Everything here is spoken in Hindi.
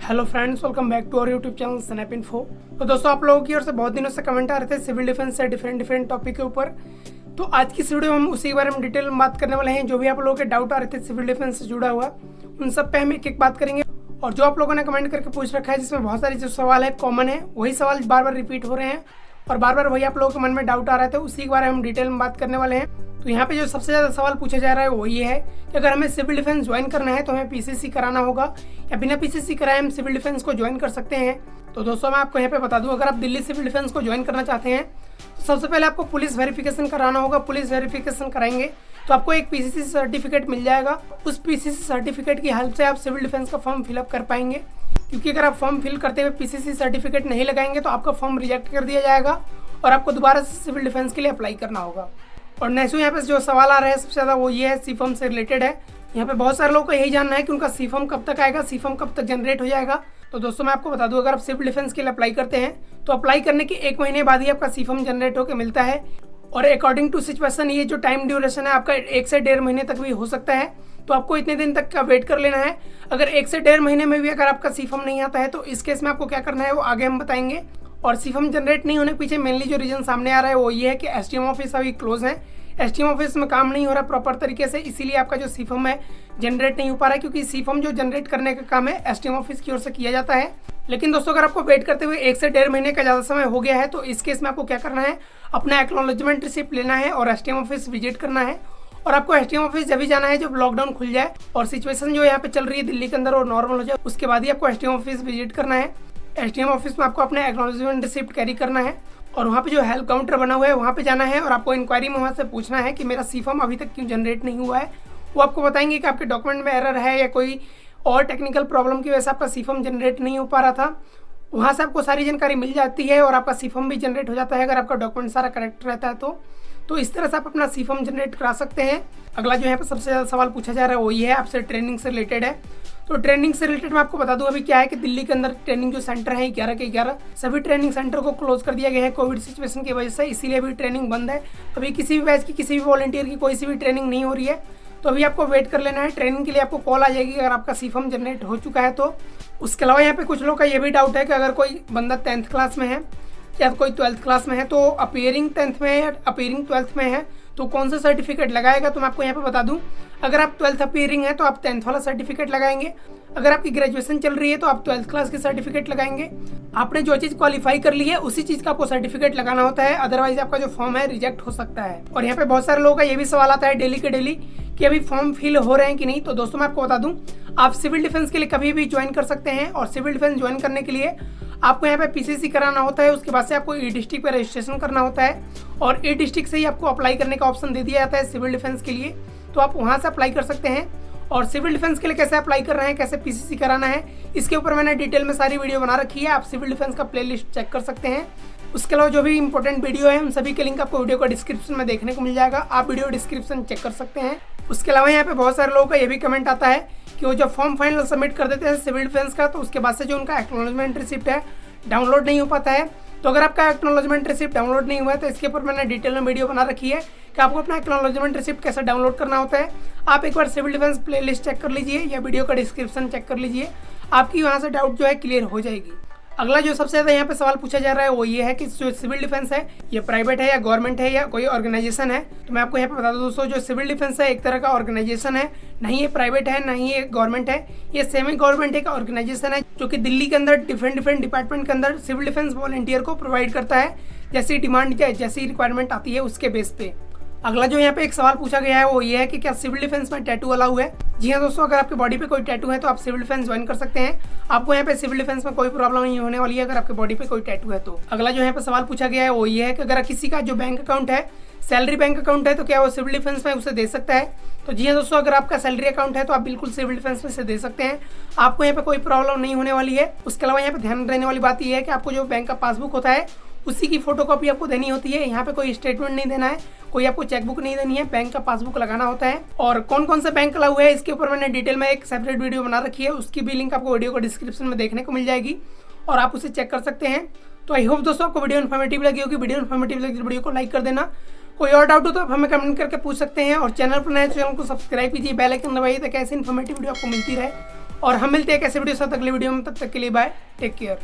Hello friends, welcome back to our YouTube channel Snap Info. तो दोस्तों, आप लोगों की ओर से बहुत दिनों से कमेंट आ रहे थे सिविल डिफेंस से डिफरेंट टॉपिक के ऊपर। तो आज की इस वीडियो में हम उसी के बारे में डिटेल में बात करने वाले हैं। जो भी आप लोगों के डाउट आ रहे थे सिविल डिफेंस से जुड़ा हुआ, उन सब पे हम एक एक बात करेंगे। और जो आप लोगों ने कमेंट करके पूछ रखा है, जिसमें बहुत सारे जो सवाल है कॉमन है, वही सवाल बार बार रिपीट हो रहे हैं और बार बार वही आप लोगों के मन में डाउट आ रहे थे, उसी के बारे में हम डिटेल में बात करने वाले हैं। तो यहाँ पे जो सबसे ज़्यादा सवाल पूछा जा रहा है वो ये है कि अगर हमें सिविल डिफेंस ज्वाइन करना है तो हमें पीसीसी कराना होगा या बिना पीसीसी कराए हम सिविल डिफेंस को ज्वाइन कर सकते हैं। तो दोस्तों, मैं आपको यहाँ पे बता दूं, अगर आप दिल्ली सिविल डिफेंस को ज्वाइन करना चाहते हैं तो सबसे पहले आपको पुलिस वेरिफिकेशन कराना होगा। पुलिस वेरिफिकेशन कराएंगे तो आपको एक पीसीसी सर्टिफिकेट मिल जाएगा। उस पीसीसी सर्टिफिकेट की हेल्प से आप सिविल डिफेंस का फॉर्म फिलअप कर पाएंगे, क्योंकि अगर आप फॉर्म फिल करते हुए पीसीसी सर्टिफिकेट नहीं लगाएंगे तो आपका फॉर्म रिजेक्ट कर दिया जाएगा और आपको दोबारा से सिविल डिफेंस के लिए अप्लाई करना होगा। और नेक्स्ट यहाँ पे जो सवाल आ रहा है सबसे ज़्यादा वो ये है, सी फॉर्म से रिलेटेड है। यहाँ पे बहुत सारे लोगों को यही जानना है कि उनका सी फॉर्म कब तक आएगा, सी फॉर्म कब तक जनरेट हो जाएगा। तो दोस्तों, मैं आपको बता दूं, अगर आप सिविल डिफेंस के लिए अप्लाई करते हैं तो अप्लाई करने के 1 महीने बाद ही आपका सी फॉर्म जनरेट होकर मिलता है। और अकॉर्डिंग टू सिचुएशन ये जो टाइम ड्यूरेशन है आपका 1 से 1.5 महीने तक भी हो सकता है। तो आपको इतने दिन तक का वेट कर लेना है। अगर 1 से 1.5 महीने में भी अगर आपका सी फॉर्म नहीं आता है तो इस केस में आपको क्या करना है वो आगे हम बताएंगे। और सी फॉर्म जनरेट नहीं होने के पीछे मेनली जो रीजन सामने आ रहा है वो ये है कि एसडीएम ऑफिस अभी क्लोज है। एसडीएम ऑफिस में काम नहीं हो रहा प्रॉपर तरीके से, इसीलिए आपका जो सी फॉर्म है जनरेट नहीं हो पा रहा है, क्योंकि सी फॉर्म जो जनरेट करने का काम है एसडीएम ऑफिस की ओर से किया जाता है। लेकिन दोस्तों, अगर आपको वेट करते हुए 1 से 1.5 महीने का ज़्यादा समय हो गया है तो इस केस में आपको क्या करना है, अपना एक्नॉलेजमेंट रिसिप्ट लेना है और एसडीएम ऑफिस विजिट करना है। और आपको एसडीएम ऑफिस जब भी जाना है जब लॉकडाउन खुल जाए और सिचुएशन जो यहाँ पे चल रही है दिल्ली के अंदर और नॉर्मल हो जाए, उसके बाद ही आपको एसडीएम ऑफिस विजिट करना है। एसडीएम ऑफिस में आपको अपना एक्नॉलेजमेंट रिसिप्ट कैरी करना है और वहाँ पे जो हेल्प काउंटर बना हुआ है वहाँ पे जाना है और आपको इंक्वायरी में वहाँ से पूछना है कि मेरा सी फॉर्म अभी तक क्यों जनरेट नहीं हुआ है। वो आपको बताएंगे कि आपके डॉक्यूमेंट में एरर है या कोई और टेक्निकल प्रॉब्लम की वजह से आपका सी फॉर्म जनरेट नहीं हो पा रहा था। वहाँ से आपको सारी जानकारी मिल जाती है और आपका सी फॉर्म भी जनरेट हो जाता है अगर आपका डॉक्यूमेंट सारा करेक्ट रहता है तो इस तरह से आप अपना सी फॉर्म जनरेट करा सकते हैं। अगला जो यहाँ पर सबसे ज़्यादा सवाल पूछा जा रहा है वो ये है, आपसे ट्रेनिंग से रिलेटेड है। तो ट्रेनिंग से रिलेटेड मैं आपको बता दूं अभी क्या है कि दिल्ली के अंदर ट्रेनिंग जो सेंटर है 11 के 11 सभी ट्रेनिंग सेंटर को क्लोज कर दिया गया है कोविड सिचुएशन की वजह से, इसीलिए अभी ट्रेनिंग बंद है। अभी किसी भी बैच की किसी भी वॉलंटियर की कोई सी भी ट्रेनिंग नहीं हो रही है, तो अभी आपको वेट कर लेना है। ट्रेनिंग के लिए आपको कॉल आ जाएगी अगर आपका सी फॉर्म जनरेट हो चुका है तो। उसके अलावा यहाँ पे कुछ लोग का ये भी डाउट है कि अगर कोई बंदा 10th क्लास में है या कोई 12th क्लास में है तो अपीयरिंग 10th में है या अपीयरिंग 12th में है तो कौन सा सर्टिफिकेट लगाएगा। तो मैं आपको यहाँ पे बता दूं, अगर आप 12th अपीयरिंग है तो आप 10th वाला सर्टिफिकेट लगाएंगे। अगर आपकी ग्रेजुएशन चल रही है तो आप 12th क्लास की सर्टिफिकेट लगाएंगे। आपने जो चीज़ क्वालिफाई कर ली है उसी चीज़ का आपको सर्टिफिकेट लगाना होता है, अदरवाइज आपका जो फॉर्म है रिजेक्ट हो सकता है। और यहाँ पे बहुत सारे लोगों का ये भी सवाल आता है डेली के डेली कि अभी फॉर्म फिल हो रहे हैं कि नहीं। तो दोस्तों, मैं आपको बता दूं, आप सिविल डिफेंस के लिए कभी भी ज्वाइन कर सकते हैं और सिविल डिफेंस ज्वाइन करने के लिए आपको यहाँ पे पीसीसी कराना होता है। उसके बाद से आपको ई डिस्ट्रिक्ट पे रजिस्ट्रेशन करना होता है और ई डिस्ट्रिक्ट से ही आपको अप्लाई करने का ऑप्शन दे दिया जाता है सिविल डिफेंस के लिए, तो आप वहाँ से अप्लाई कर सकते हैं। और सिविल डिफेंस के लिए कैसे अप्लाई करना है, कैसे पीसीसी कराना है, इसके ऊपर मैंने डिटेल में सारी वीडियो बना रखी है, आप सिविल डिफेंस का प्लेलिस्ट चेक कर सकते हैं। उसके अलावा जो भी इंपॉर्टेंट वीडियो है उन सभी के लिंक आपको वीडियो का डिस्क्रिप्शन में देखने को मिल जाएगा, आप वीडियो डिस्क्रिप्शन चेक कर सकते हैं। उसके अलावा यहाँ पे बहुत सारे लोगों का ये भी कमेंट आता है कि वो जब फॉर्म फाइनल सबमिट कर देते हैं सिविल डिफेंस का तो उसके बाद से जो उनका एक्नॉलेजमेंट रिसिप्ट है डाउनलोड नहीं हो पाता है। तो अगर आपका एक्नॉलेजमेंट रिसिप्ट डाउनलोड नहीं हुआ है तो इसके ऊपर मैंने डिटेल में वीडियो बना रखी है कि आपको अपना एक्नॉलेजमेंट रिसिप्ट कैसे डाउनलोड करना होता है। आप एक बार सिविल डिफेंस प्लेलिस्ट चेक कर लीजिए या वीडियो का डिस्क्रिप्शन चेक कर लीजिए, आपकी वहाँ से डाउट जो है क्लियर हो जाएगी। अगला जो सबसे ज़्यादा यहाँ पे सवाल पूछा जा रहा है वो ये है कि जो सिविल डिफेंस है ये प्राइवेट है या गवर्नमेंट है या कोई ऑर्गेनाइजेशन है। तो मैं आपको यहाँ पे बता दूं दोस्तों, जो सिविल डिफेंस है एक तरह का ऑर्गेनाइजेशन है, नहीं ये प्राइवेट है नहीं ये गवर्नमेंट है, ये सेमी गवर्नमेंट एक ऑर्गेनाइजेशन है जो कि दिल्ली के अंदर डिफरेंट डिपार्टमेंट के अंदर सिविल डिफेंस वॉलंटियर को प्रोवाइड करता है, जैसी डिमांड जैसी रिक्वायरमेंट आती है उसके बेस पे। अगला जो यहाँ पे एक सवाल पूछा गया है वो ये है कि क्या सिविल डिफेंस में टैटू अलाउ है। जी हाँ दोस्तों, अगर आपकी बॉडी पे कोई टैटू है तो आप सिविल डिफेंस ज्वाइन कर सकते हैं, आपको यहाँ पे सिविल डिफेंस में कोई प्रॉब्लम नहीं होने वाली है अगर आपकी बॉडी पे कोई टैटू है तो। अगला जो यहाँ पे सवाल पूछा गया है वो ये है कि अगर किसी का जो बैंक अकाउंट है सैलरी बैंक अकाउंट है तो क्या वो सिविल डिफेंस में उसे दे सकता है। तो जी हाँ दोस्तों, अगर आपका सैलरी अकाउंट है तो आप बिल्कुल सिविल डिफेंस में से दे सकते हैं, आपको यहाँ पे कोई प्रॉब्लम नहीं होने वाली है। उसके अलावा यहाँ पे ध्यान देने वाली बात यह है कि आपको जो बैंक का पासबुक होता है उसी की फोटोकॉपी आपको देनी होती है, यहाँ पे कोई स्टेटमेंट नहीं देना है, कोई आपको चेकबुक नहीं देनी है, बैंक का पासबुक लगाना होता है। और कौन कौन से बैंक अलाउ है इसके ऊपर मैंने डिटेल में एक सेपरेट वीडियो बना रखी है, उसकी भी लिंक आपको वीडियो को डिस्क्रिप्शन में देखने को मिल जाएगी और आप उसे चेक कर सकते हैं। तो आई होप दोस्तों आपको वीडियो इन्फॉर्मेटिव लगी होगी। वीडियो इन्फॉर्मेटिव लगी तो वीडियो को लाइक कर देना, कोई और डाउट हो तो आप हमें कमेंट करके पूछ सकते हैं और चैनल पर नए चैनल को सब्सक्राइब कीजिए, बेल आइकन दबाइए ताकि ऐसी इन्फॉर्मेटिव वीडियो आपको मिलती रहे। और हम मिलते हैं एक ऐसे वीडियो साथ अगले वीडियो में, तब तक के लिए बाय, टेक केयर।